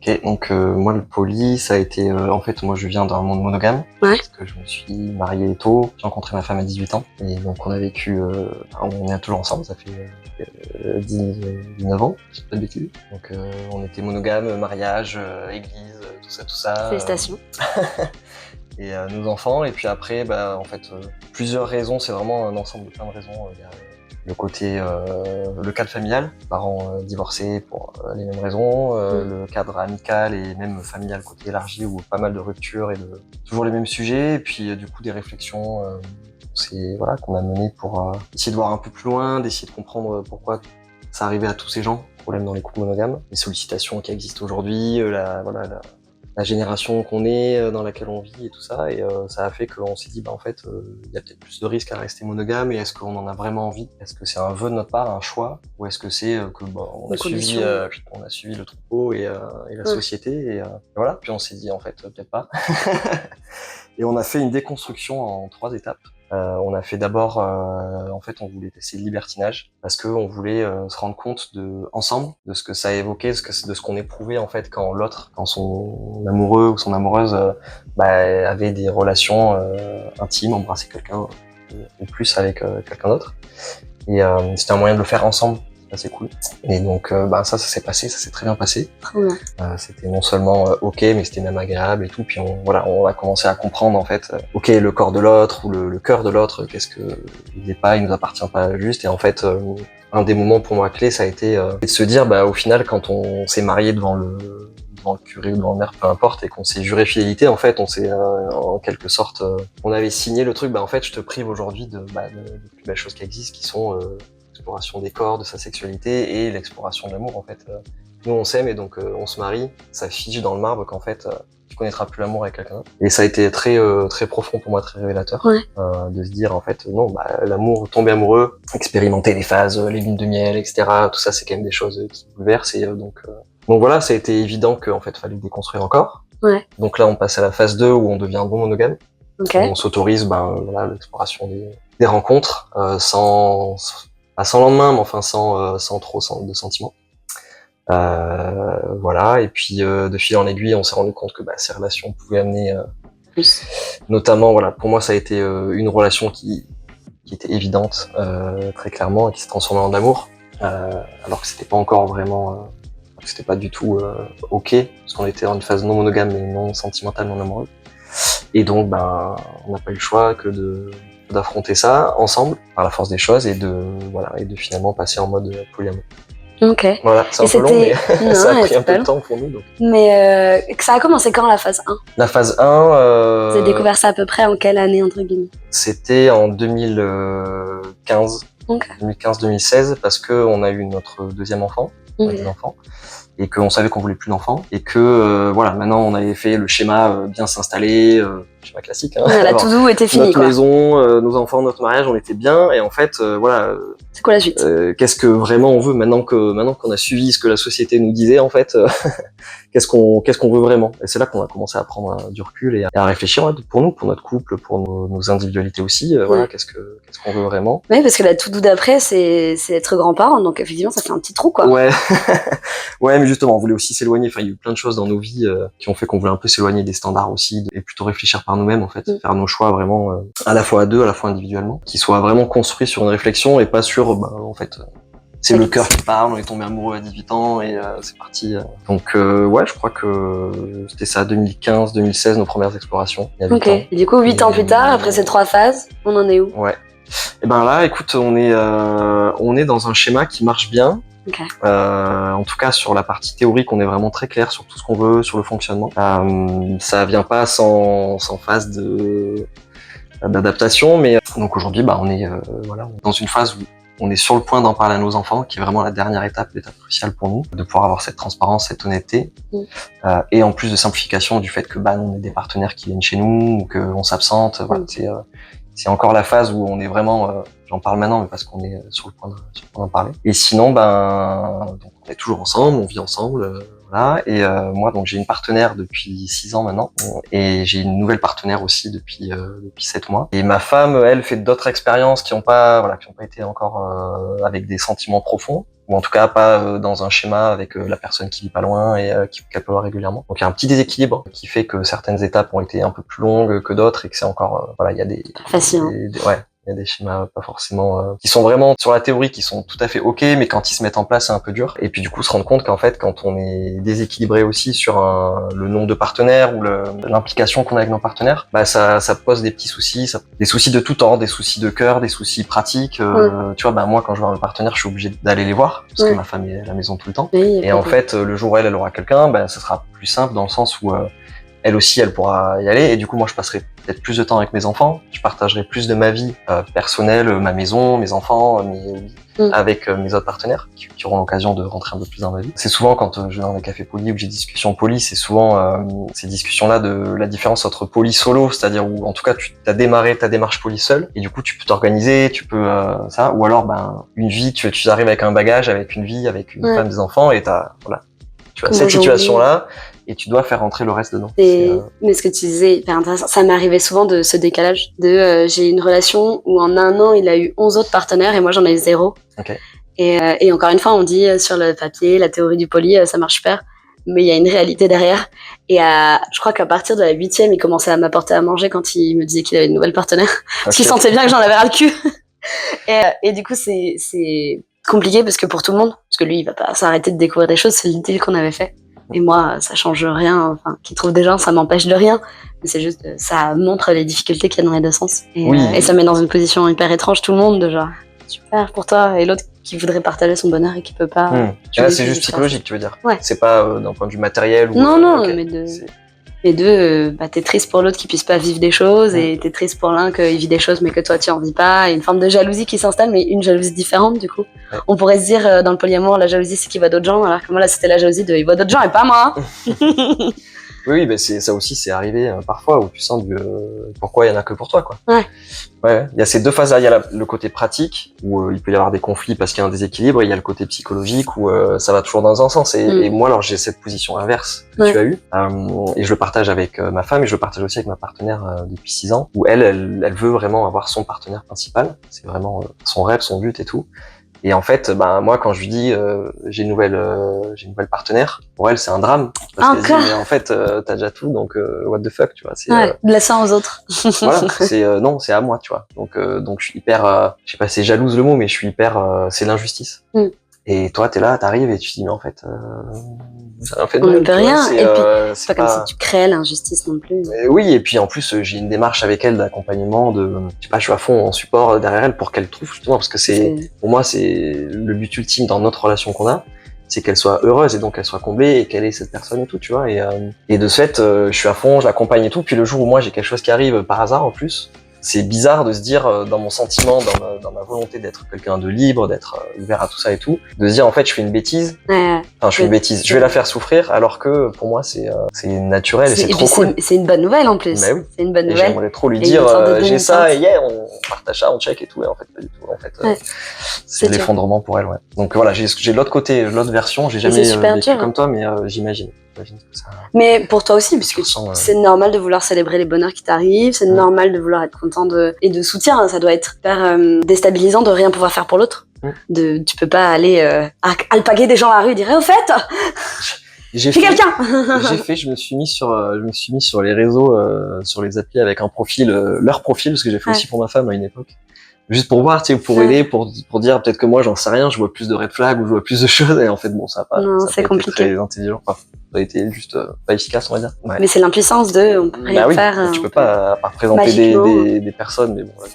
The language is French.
Ok, donc moi le poly, ça a été en fait moi je viens d'un monde monogame parce que je me suis marié tôt, j'ai rencontré ma femme à 18 ans et donc on a vécu, on est toujours ensemble, ça fait 19 ans, si je dis pas de bêtises. Donc on était monogame, mariage, église, tout ça. Félicitations. Et nos enfants et puis après en fait plusieurs raisons, c'est vraiment un ensemble de plein de raisons. Il y a le côté le cadre familial, parents divorcés pour les mêmes raisons, le cadre amical et même familial côté élargi où pas mal de ruptures et de toujours les mêmes sujets et puis du coup des réflexions qu'on a menées pour essayer de voir un peu plus loin, d'essayer de comprendre pourquoi ça arrivait à tous ces gens, problèmes dans les couples monogames, les sollicitations qui existent aujourd'hui, la génération qu'on est, dans laquelle on vit et tout ça, et ça a fait qu'on s'est dit, en fait, il y a peut-être plus de risques à rester monogame, et est-ce qu'on en a vraiment envie? Est-ce que c'est un vœu de notre part, un choix, ou est-ce que c'est on a suivi le troupeau et la société, et voilà. Puis on s'est dit, en fait, peut-être pas. Et on a fait une déconstruction en 3 étapes. On a fait d'abord, en fait, on voulait tester le libertinage parce que on voulait se rendre compte ensemble de ce que ça évoquait, de ce qu'on éprouvait en fait quand son amoureux ou son amoureuse avait des relations intimes, embrasser quelqu'un ou plus avec quelqu'un d'autre. Et c'était un moyen de le faire ensemble. C'est cool. Et donc ça s'est passé, ça s'est très bien passé. C'était non seulement ok, mais c'était même agréable et tout. Puis on a commencé à comprendre en fait, ok, le corps de l'autre ou le cœur de l'autre, qu'est-ce que il nous appartient pas juste. Et en fait, un des moments pour moi clés, ça a été de se dire, au final, quand on s'est marié devant le curé ou devant le maire, peu importe, et qu'on s'est juré fidélité, en fait, on s'est en quelque sorte, on avait signé le truc. En fait, je te prive aujourd'hui de plus belles choses qui existent, qui sont l'exploration des corps, de sa sexualité et l'exploration de l'amour en fait. Nous on s'aime et donc on se marie, ça fige dans le marbre qu'en fait tu connaîtras plus l'amour avec quelqu'un. Et ça a été très très profond pour moi, très révélateur de se dire en fait non, l'amour, tomber amoureux, expérimenter les phases, les lunes de miel, etc. Tout ça c'est quand même des choses qui bouleversent et donc voilà, ça a été évident qu'en fait fallait déconstruire encore. Donc là on passe à la phase 2 où on devient bon monogame. On s'autorise l'exploration des rencontres pas sans lendemain, mais enfin sans trop de sentiments. Voilà, et puis de fil en aiguille, on s'est rendu compte que ces relations pouvaient amener plus. Notamment, pour moi, ça a été une relation qui était évidente, très clairement, et qui s'est transformée en amour, alors que c'était pas encore vraiment, c'était pas du tout ok, parce qu'on était dans une phase non monogame mais non sentimentale, non amoureuse. Et donc, on n'a pas eu le choix que d'affronter ça ensemble par la force des choses et de finalement passer en mode polyamoureux. Ok. Voilà, c'est un peu long, mais ça a pris un peu de temps pour nous. Donc. Mais ça a commencé quand la phase 1? La phase 1... Vous avez découvert ça à peu près en quelle année, entre guillemets? C'était en 2015, 2015-2016, parce qu'on a eu notre deuxième enfant, et qu'on savait qu'on voulait plus d'enfants, et que maintenant on avait fait le schéma bien s'installer, schéma classique. La to-do était finie, notre maison, nos enfants, notre mariage, on était bien, et en fait c'est quoi la suite? Qu'est-ce que vraiment on veut maintenant qu'on a suivi ce que la société nous disait en fait, qu'est-ce qu'on veut vraiment? Et c'est là qu'on a commencé à prendre du recul et à réfléchir pour nous, pour notre couple, pour nos individualités aussi. Qu'est-ce qu'on veut vraiment? Oui, parce que la to-do d'après, c'est être grand-parent, donc effectivement, ça fait un petit trou, quoi. Ouais, ouais, mais justement, on voulait aussi s'éloigner. Enfin, il y a eu plein de choses dans nos vies qui ont fait qu'on voulait un peu s'éloigner des standards aussi, et plutôt réfléchir par nous-mêmes en fait, faire nos choix vraiment à la fois à deux, à la fois individuellement, qui soient vraiment construits sur une réflexion et pas sur en fait. C'est le cœur qui parle, on est tombé amoureux à 18 ans et c'est parti. Donc je crois que c'était ça, 2015-2016, nos premières explorations. Ok, et du coup 8 ans plus tard, après ces 3 phases, on en est où? Ouais. Et là, écoute, on est dans un schéma qui marche bien. En tout cas, sur la partie théorique, on est vraiment très clair sur tout ce qu'on veut, sur le fonctionnement. Ça vient pas sans phase d'adaptation, mais donc aujourd'hui, on est dans une phase où on est sur le point d'en parler à nos enfants, qui est vraiment la dernière étape, l'étape cruciale pour nous, de pouvoir avoir cette transparence, cette honnêteté, et en plus de simplification du fait que on est des partenaires qui viennent chez nous, ou qu'on s'absente. C'est encore la phase où on est vraiment, j'en parle maintenant, mais parce qu'on est sur le point d'en parler. Et sinon, donc on est toujours ensemble, on vit ensemble, Voilà. Et moi, donc j'ai une partenaire depuis 6 ans maintenant, et j'ai une nouvelle partenaire aussi depuis 7 mois. Et ma femme, elle, fait d'autres expériences qui ont pas été encore avec des sentiments profonds, ou en tout cas pas dans un schéma avec la personne qui vit pas loin et qu'elle peut voir régulièrement. Donc il y a un petit déséquilibre qui fait que certaines étapes ont été un peu plus longues que d'autres, et que c'est encore il y a des Facile. il y a des schémas pas forcément qui sont vraiment sur la théorie, qui sont tout à fait ok, mais quand ils se mettent en place c'est un peu dur. Et puis du coup se rendre compte qu'en fait quand on est déséquilibré aussi sur le nombre de partenaires ou l'implication qu'on a avec nos partenaires, bah ça pose des petits soucis, des soucis de tout ordre, des soucis de cœur, des soucis pratiques. Tu vois, bah moi quand je vois mes partenaires, je suis obligé d'aller les voir parce que ma femme est à la maison tout le temps. Oui, et en fait le jour où elle aura quelqu'un, bah ça sera plus simple dans le sens où elle aussi, elle pourra y aller. Et du coup, moi, je passerai peut-être plus de temps avec mes enfants. Je partagerai plus de ma vie personnelle, ma maison, mes enfants, avec mes autres partenaires qui auront l'occasion de rentrer un peu plus dans ma vie. C'est souvent quand je vais dans les cafés poly ou que j'ai des discussions poly, c'est souvent ces discussions-là de la différence entre poly solo, c'est-à-dire où en tout cas tu as démarré ta démarche poly seule et du coup tu peux t'organiser, tu peux ça, ou alors une vie, tu arrives avec un bagage, avec une vie, avec une femme, des enfants, et tu as cette situation-là. Et tu dois faire rentrer le reste dedans. Mais ce que tu disais est hyper intéressant. Ça m'est arrivé souvent de ce décalage. J'ai une relation où en un an, il a eu 11 autres partenaires et moi, j'en ai eu 0. Okay. Et encore une fois, on dit sur le papier, la théorie du poly, ça marche super. Mais il y a une réalité derrière. Et je crois qu'à partir de la 8e, il commençait à m'apporter à manger quand il me disait qu'il avait une nouvelle partenaire. Parce qu'il sentait bien que j'en avais ras le cul. Et du coup, c'est compliqué parce que pour tout le monde, parce que lui, il va pas s'arrêter de découvrir des choses, c'est le deal qu'on avait fait. Et moi, ça change rien. Enfin, qu'il trouve des gens, ça m'empêche de rien. Mais c'est juste, ça montre les difficultés qu'il y a dans les deux sens. Et ça met dans une position hyper étrange tout le monde, de genre, super pour toi. Et l'autre qui voudrait partager son bonheur et qui peut pas. Et là, c'est juste psychologique, tu veux dire. Ouais. C'est pas d'un point de vue matériel ou. Non, mais t'es triste pour l'autre qui puisse pas vivre des choses, et t'es triste pour l'un qu'il vit des choses mais que toi tu en vis pas, et une forme de jalousie qui s'installe, mais une jalousie différente du coup. Ouais. On pourrait se dire dans le polyamour, la jalousie c'est qu'il voit d'autres gens, alors que moi là c'était la jalousie de il voit d'autres gens et pas moi. Oui, mais ça aussi, c'est arrivé parfois où tu sens pourquoi il y en a que pour toi, quoi. Ouais. Il y a ces deux phases-là. Il y a le côté pratique où il peut y avoir des conflits parce qu'il y a un déséquilibre, et il y a le côté psychologique où ça va toujours dans un sens. Et moi, alors, j'ai cette position inverse que tu as eue, et je le partage avec ma femme, et je le partage aussi avec ma partenaire depuis 6 ans, où elle veut vraiment avoir son partenaire principal. C'est vraiment son rêve, son but et tout. Et en fait, moi, quand je lui dis j'ai une nouvelle partenaire, pour elle c'est un drame parce qu'elle dit mais en fait t'as déjà tout, donc what the fuck, tu vois. C'est laissant aux autres. Voilà, c'est non, c'est à moi, tu vois. Donc je suis hyper, je sais pas, c'est jalouse le mot, mais je suis hyper, c'est l'injustice. Et toi, t'es là, t'arrives et tu te dis mais en fait, ça fait de mal. On ne peut rien. Et puis c'est pas comme si tu créais l'injustice non plus. Oui, et puis en plus j'ai une démarche avec elle d'accompagnement, je sais pas, je suis à fond en support derrière elle pour qu'elle trouve, justement, parce que pour moi c'est le but ultime dans notre relation qu'on a, c'est qu'elle soit heureuse et donc qu'elle soit comblée et qu'elle ait cette personne et tout, tu vois. Et de ce fait, je suis à fond, je l'accompagne et tout. Puis le jour où moi j'ai quelque chose qui arrive par hasard en plus, c'est bizarre de se dire, dans mon sentiment, dans ma volonté d'être quelqu'un de libre, d'être ouvert à tout ça et tout, de se dire en fait je fais une bêtise. Enfin, je fais une bêtise. Je vais la faire souffrir, alors que pour moi c'est naturel et c'est trop cool. C'est une bonne nouvelle en plus. Mais oui. C'est une bonne nouvelle. J'aimerais trop lui dire j'ai ça et on partage ça, on check et tout. Et en fait pas du tout. En fait c'est l'effondrement pour elle. Ouais. Donc voilà, j'ai l'autre côté, l'autre version. J'ai jamais vécu comme toi, mais j'imagine. Mais pour toi aussi, puisque c'est normal de vouloir célébrer les bonheurs qui t'arrivent, c'est normal de vouloir être content et de soutien. Ça doit être hyper déstabilisant de rien pouvoir faire pour l'autre. Tu peux pas aller alpaguer des gens à la rue et dire au fait, j'ai fait quelqu'un. Je me suis mis sur les réseaux, sur les applis avec un profil, leur profil, parce que j'ai fait aussi pour ma femme à une époque. Juste pour voir, tu sais, pour aider, pour dire peut-être que moi j'en sais rien, je vois plus de red flags ou je vois plus de choses, et en fait bon, ça a pas c'est compliqué. Été très intelligent, ça a été juste pas efficace, on va dire. Ouais. Mais c'est l'impuissance on peut rien faire. Tu peux pas représenter des personnes, mais bon. Ouais.